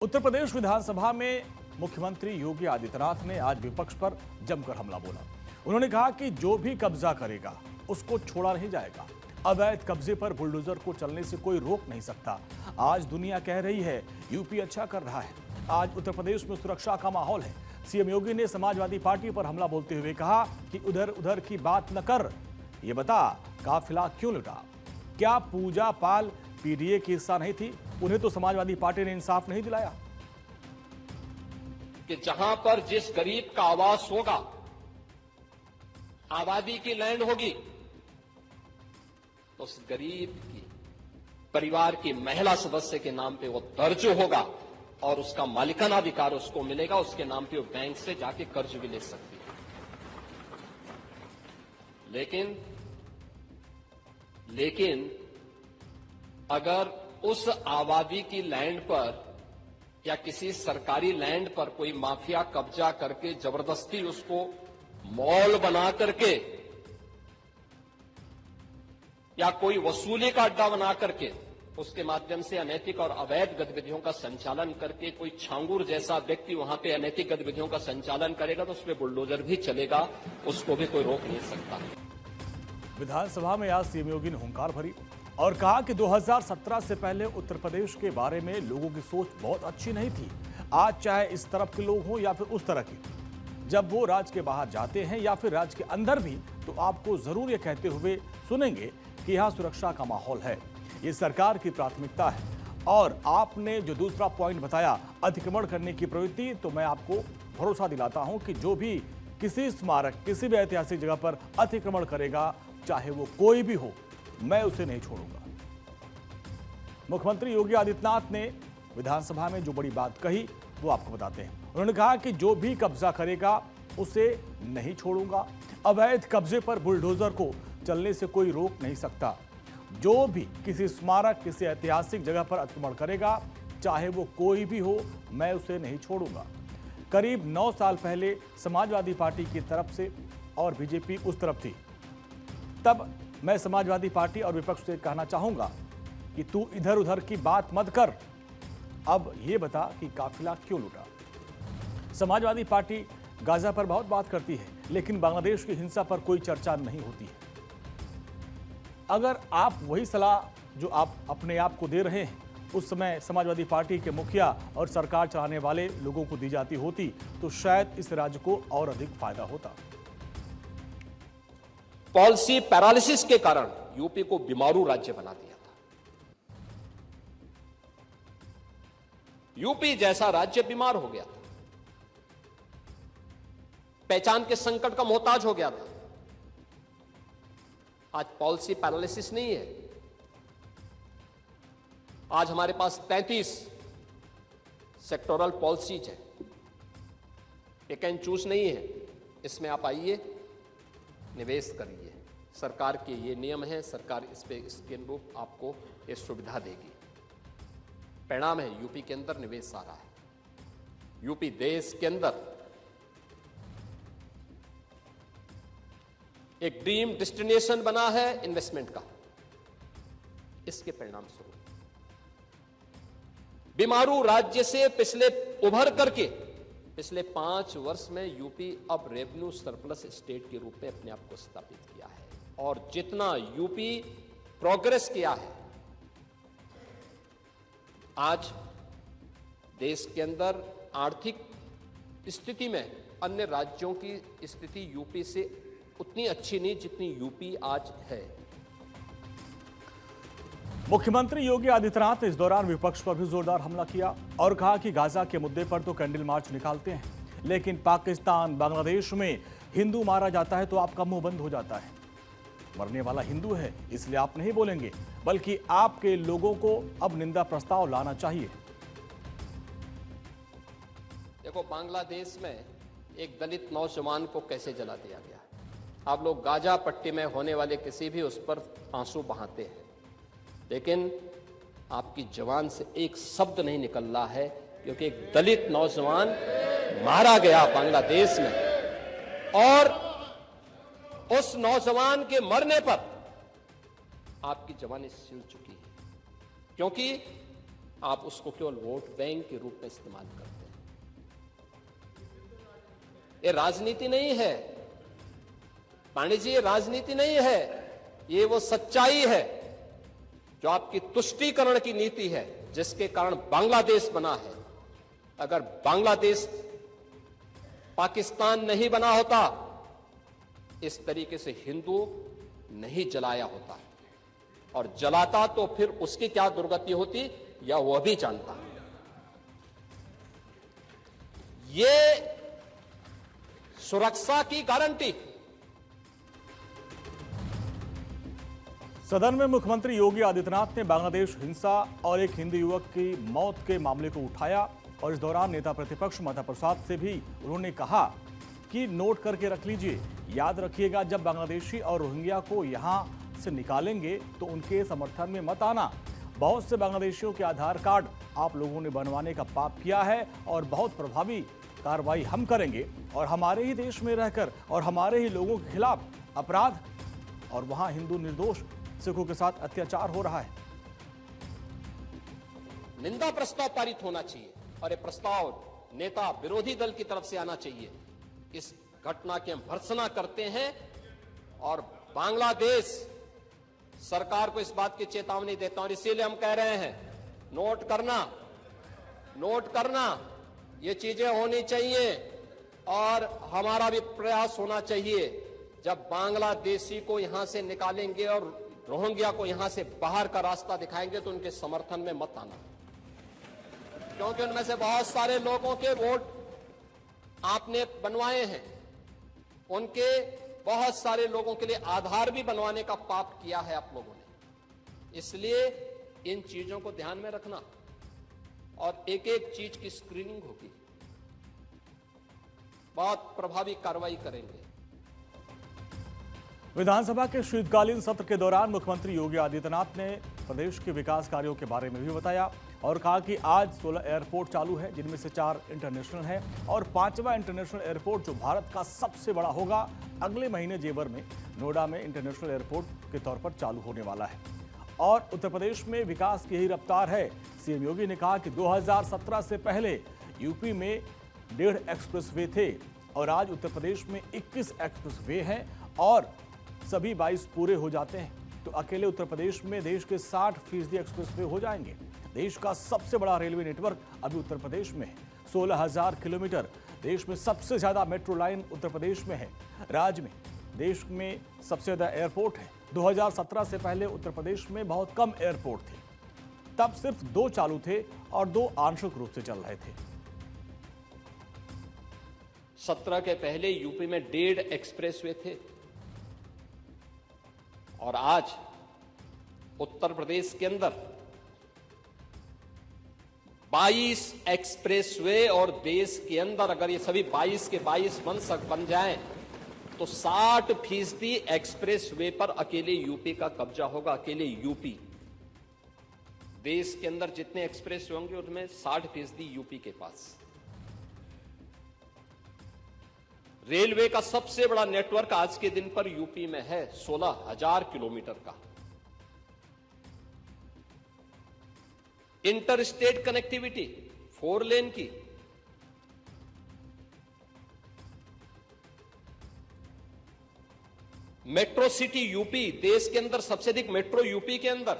उत्तर प्रदेश विधानसभा में मुख्यमंत्री योगी आदित्यनाथ ने आज विपक्ष पर जमकर हमला बोला। उन्होंने कहा कि जो भी कब्जा करेगा उसको छोड़ा नहीं जाएगा। अवैध कब्जे पर बुलडोजर को चलने से कोई रोक नहीं सकता। आज दुनिया कह रही है यूपी अच्छा कर रहा है। आज उत्तर प्रदेश में सुरक्षा का माहौल है। सीएम योगी ने समाजवादी पार्टी पर हमला बोलते हुए कहा कि उधर उधर की बात न कर, ये बता काफिला क्यों लुटा। क्या पूजा पाल पीडीए की हिस्सा नहीं थी? उन्हें तो समाजवादी पार्टी ने इंसाफ नहीं दिलाया। कि जहां पर जिस गरीब का आवास होगा, आबादी की लैंड होगी, उस गरीब की परिवार की महिला सदस्य के नाम पे वो दर्ज होगा और उसका मालिकाना अधिकार उसको मिलेगा। उसके नाम पे वो बैंक से जाके कर्ज भी ले सकती है। लेकिन अगर उस आबादी की लैंड पर या किसी सरकारी लैंड पर कोई माफिया कब्जा करके जबरदस्ती उसको मॉल बना करके या कोई वसूली का अड्डा बना करके उसके माध्यम से अनैतिक और अवैध गतिविधियों का संचालन करके कोई छांगुर जैसा व्यक्ति वहां पे अनैतिक गतिविधियों का संचालन करेगा तो उसमें बुलडोजर भी चलेगा, उसको भी कोई रोक नहीं सकता। विधानसभा में आज सीएम योगी ने हुंकार भरी और कहा कि 2017 से पहले उत्तर प्रदेश के बारे में लोगों की सोच बहुत अच्छी नहीं थी। आज चाहे इस तरफ के लोग हों या फिर उस तरह के, जब वो राज्य के बाहर जाते हैं या फिर राज्य के अंदर भी, तो आपको जरूर ये कहते हुए सुनेंगे कि यहाँ सुरक्षा का माहौल है, ये सरकार की प्राथमिकता है। और आपने जो दूसरा पॉइंट बताया, अतिक्रमण करने की प्रवृत्ति, तो मैं आपको भरोसा दिलाता हूं कि जो भी किसी स्मारक, किसी भी ऐतिहासिक जगह पर अतिक्रमण करेगा, चाहे वो कोई भी हो, मैं उसे नहीं छोड़ूंगा। मुख्यमंत्री योगी आदित्यनाथ ने विधानसभा में जो बड़ी बात कही वो आपको बताते हैं। उन्होंने कहा कि जो भी कब्जा करेगा उसे नहीं छोड़ूंगा। अवैध कब्जे पर बुलडोजर को चलने से कोई रोक नहीं सकता। जो भी किसी स्मारक, किसी ऐतिहासिक जगह पर अतिक्रमण करेगा, चाहे वो कोई भी हो, मैं उसे नहीं छोड़ूंगा। करीब 9 साल पहले समाजवादी पार्टी की तरफ से और बीजेपी उस तरफ थी, तब मैं समाजवादी पार्टी और विपक्ष से कहना चाहूंगा कि तू इधर उधर की बात मत कर, अब ये बता कि काफिला क्यों लूटा। समाजवादी पार्टी गाजा पर बहुत बात करती है, लेकिन बांग्लादेश की हिंसा पर कोई चर्चा नहीं होती है। अगर आप वही सलाह जो आप अपने आप को दे रहे हैं, उस समय समाजवादी पार्टी के मुखिया और सरकार चलाने वाले लोगों को दी जाती होती, तो शायद इस राज्य को और अधिक फायदा होता। पॉलिसी पैरालिसिस के कारण यूपी को बीमारू राज्य बना दिया था। यूपी जैसा राज्य बीमार हो गया था, पहचान के संकट का मोहताज हो गया था। आज पॉलिसी पैरालिसिस नहीं है। आज हमारे पास 33 सेक्टोरल पॉलिसीज है, पिक एंड चूज नहीं है। इसमें आप आइए, निवेश करिए। सरकार के ये नियम है, सरकार इस पे इसके अनुरूप आपको ये सुविधा देगी। परिणाम है यूपी के अंदर निवेश आ रहा है। यूपी देश के अंदर एक ड्रीम डेस्टिनेशन बना है इन्वेस्टमेंट का। इसके परिणाम स्वरूप बीमारू राज्य से उभर करके पिछले 5 वर्ष में यूपी अब रेवेन्यू सरप्लस स्टेट के रूप में अपने आप को स्थापित किया है। और जितना यूपी प्रोग्रेस किया है, आज देश के अंदर आर्थिक स्थिति में अन्य राज्यों की स्थिति यूपी से उतनी अच्छी नहीं जितनी यूपी आज है। मुख्यमंत्री योगी आदित्यनाथ ने इस दौरान विपक्ष पर भी जोरदार हमला किया और कहा कि गाजा के मुद्दे पर तो कैंडल मार्च निकालते हैं, लेकिन पाकिस्तान, बांग्लादेश में हिंदू मारा जाता है तो आपका मुंह बंद हो जाता है। मरने वाला हिंदू है, इसलिए आप नहीं बोलेंगे, बल्कि आपके लोगों को अब निंदा प्रस्ताव लाना चाहिए। देखो, बांग्लादेश में एक दलित नौजवान को कैसे जला दिया गया। आप लोग गाजा पट्टी में होने वाले किसी भी उस पर आंसू बहाते हैं, लेकिन आपकी जवान से एक शब्द नहीं निकल रहा है, क्योंकि एक दलित नौजवान मारा गया बांग्लादेश में। और उस नौजवान के मरने पर आपकी जवानी सिल चुकी है, क्योंकि आप उसको केवल वोट बैंक के रूप में इस्तेमाल करते हैं। ये राजनीति नहीं है पांडे जी, ये राजनीति नहीं है, ये वो सच्चाई है जो आपकी तुष्टीकरण की नीति है, जिसके कारण बांग्लादेश बना है। अगर बांग्लादेश पाकिस्तान नहीं बना होता, इस तरीके से हिंदू नहीं जलाया होता, और जलाता तो फिर उसकी क्या दुर्गति होती या वह भी जानता। ये सुरक्षा की गारंटी। सदन में मुख्यमंत्री योगी आदित्यनाथ ने बांग्लादेश हिंसा और एक हिंदू युवक की मौत के मामले को उठाया, और इस दौरान नेता प्रतिपक्ष माता प्रसाद से भी उन्होंने कहा कि नोट करके रख लीजिए, याद रखिएगा जब बांग्लादेशी और रोहिंग्या को यहां से निकालेंगे तो उनके समर्थन में मत आना। बहुत से बांग्लादेशियों के आधार कार्ड आप लोगों ने बनवाने का पाप किया है, और बहुत प्रभावी कार्रवाई हम करेंगे, और हमारे ही देश में रहकर और हमारे ही लोगों के खिलाफ अपराध, और वहां हिंदू निर्दोष सिखों के साथ अत्याचार हो रहा है। निंदा प्रस्ताव पारित होना चाहिए, और ये प्रस्ताव नेता विरोधी दल की तरफ से आना चाहिए। इस घटना की हम भर्त्सना करते हैं, और बांग्लादेश सरकार को इस बात की चेतावनी देता हूं, और इसीलिए हम कह रहे हैं नोट करना, ये चीजें होनी चाहिए, और हमारा भी प्रयास होना चाहिए। जब बांग्लादेशी को यहां से निकालेंगे और रोहिंग्या को यहां से बाहर का रास्ता दिखाएंगे तो उनके समर्थन में मत आना, क्योंकि उनमें से बहुत सारे लोगों के वोट आपने बनवाए हैं, उनके बहुत सारे लोगों के लिए आधार भी बनवाने का पाप किया है आप लोगों ने। इसलिए इन चीजों को ध्यान में रखना, और एक एक चीज की स्क्रीनिंग होगी, बहुत प्रभावी कार्रवाई करेंगे। विधानसभा के शीतकालीन सत्र के दौरान मुख्यमंत्री योगी आदित्यनाथ ने प्रदेश के विकास कार्यों के बारे में भी बताया, और कहा कि आज 16 एयरपोर्ट चालू है, जिनमें से 4 इंटरनेशनल हैं, और 5वां इंटरनेशनल एयरपोर्ट जो भारत का सबसे बड़ा होगा, अगले महीने जेवर में नोएडा में इंटरनेशनल एयरपोर्ट के तौर पर चालू होने वाला है। और उत्तर प्रदेश में विकास की यही रफ्तार है। सीएम योगी ने कहा कि 2017 से पहले यूपी में 1.5 एक्सप्रेसवे थे, और आज उत्तर प्रदेश में 21 एक्सप्रेसवे हैं, और सभी 22 पूरे हो जाते हैं तो अकेले उत्तर प्रदेश में देश के 60% एक्सप्रेसवे हो जाएंगे। देश का सबसे बड़ा रेलवे नेटवर्क अभी उत्तर प्रदेश में है, 16,000 किलोमीटर। देश में सबसे ज्यादा मेट्रो लाइन उत्तर प्रदेश में है। राज्य में देश में सबसे ज्यादा एयरपोर्ट है। 2017 से पहले उत्तर प्रदेश में बहुत कम एयरपोर्ट थे, तब सिर्फ 2 चालू थे और 2 आंशिक रूप से चल रहे थे। 17 के पहले यूपी में 1.5 एक्सप्रेसवे थे, और आज उत्तर प्रदेश के अंदर 22 एक्सप्रेसवे, और देश के अंदर अगर ये सभी 22 के 22 बन जाएं तो 60% एक्सप्रेसवे पर अकेले यूपी का कब्जा होगा। अकेले यूपी, देश के अंदर जितने एक्सप्रेसवे होंगे उनमें 60% यूपी के पास। रेलवे का सबसे बड़ा नेटवर्क आज के दिन पर यूपी में है, 16,000 किलोमीटर का। इंटर स्टेट कनेक्टिविटी 4 लेन की, मेट्रो सिटी यूपी, देश के अंदर सबसे अधिक मेट्रो यूपी के अंदर।